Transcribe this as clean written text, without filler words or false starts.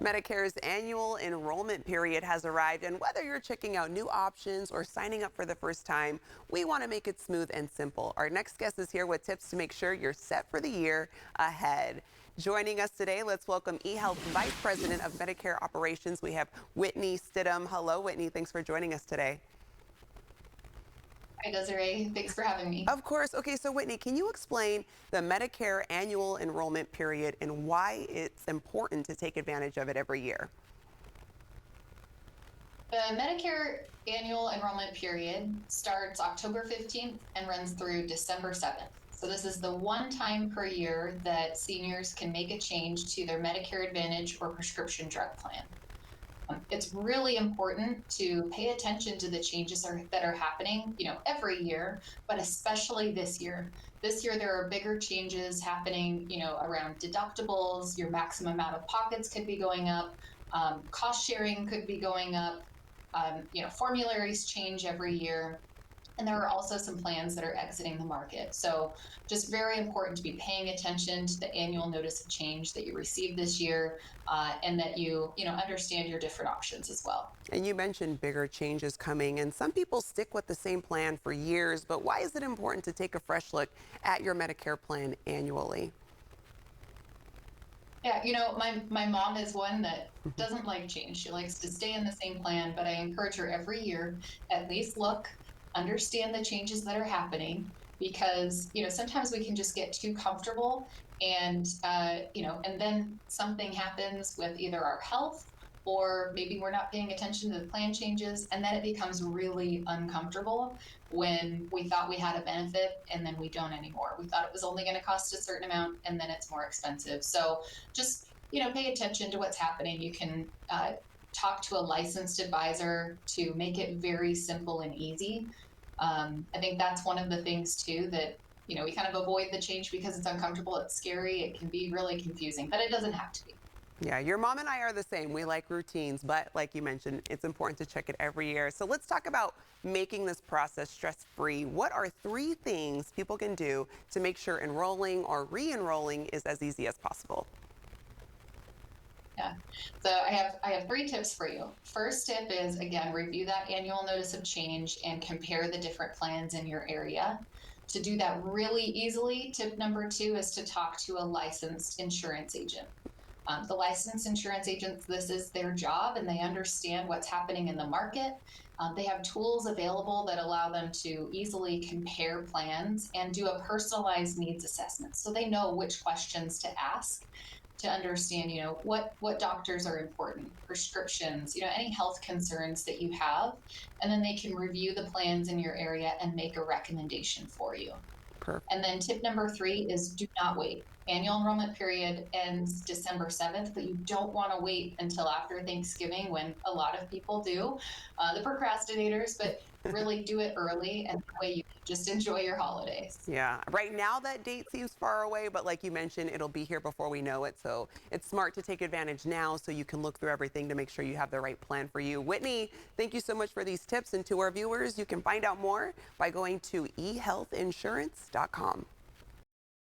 Medicare's annual enrollment period has arrived, and whether you're checking out new options or signing up for the first time, we want to make it smooth and simple. Our next guest is here with tips to make sure you're set for the year ahead. Joining us today, let's welcome eHealth Vice President of Medicare Operations. We have Whitney Stidham. Hello, Whitney. Thanks for joining us today. Hi, Desiree. Thanks for having me. Of course. Okay, so Whitney, can you explain the Medicare Annual Enrollment Period and why it's important to take advantage of it every year? The Medicare Annual Enrollment Period starts October 15th and runs through December 7th. So this is the one time per year that seniors can make a change to their Medicare Advantage or prescription drug plan. It's really important to pay attention to the changes that are happening, every year, but especially this year. This year, there are bigger changes happening, around deductibles. Your maximum amount of pockets could be going up. Cost sharing could be going up. Formularies change every year. And there are also some plans that are exiting the market. So just very important to be paying attention to the annual notice of change that you received this year, and that you understand your different options as well. And you mentioned bigger changes coming, and some people stick with the same plan for years, but why is it important to take a fresh look at your Medicare plan annually? Yeah, my mom is one that doesn't like change. She likes to stay in the same plan, but I encourage her every year, at least look, understand the changes that are happening, because sometimes we can just get too comfortable, and and then something happens with either our health, or maybe we're not paying attention to the plan changes, and then it becomes really uncomfortable when we thought we had a benefit and then we don't anymore. We thought it was only going to cost a certain amount, and then it's more expensive. So just pay attention to what's happening. You can talk to a licensed advisor to make it very simple and easy. I think that's one of the things too, that we kind of avoid the change because it's uncomfortable, it's scary, it can be really confusing, but it doesn't have to be. Yeah, your mom and I are the same. We like routines, but like you mentioned, it's important to check it every year. So let's talk about making this process stress-free. What are 3 things people can do to make sure enrolling or re-enrolling is as easy as possible? Yeah. So I have 3 tips for you. First tip is, again, review that annual notice of change and compare the different plans in your area. To do that really easily, tip number 2 is to talk to a licensed insurance agent. The licensed insurance agents, this is their job, and they understand what's happening in the market. They have tools available that allow them to easily compare plans and do a personalized needs assessment. So they know which questions to ask to understand, what doctors are important, prescriptions, any health concerns that you have, and then they can review the plans in your area and make a recommendation for you. Perfect. And then tip number 3 is, do not wait. Annual enrollment period ends December 7th, but you don't want to wait until after Thanksgiving, when a lot of people do, the procrastinators, but really do it early, and that way you can just enjoy your holidays. Yeah, right now that date seems far away, but like you mentioned, it'll be here before we know it. So it's smart to take advantage now so you can look through everything to make sure you have the right plan for you. Whitney, thank you so much for these tips. And to our viewers, you can find out more by going to ehealthinsurance.com.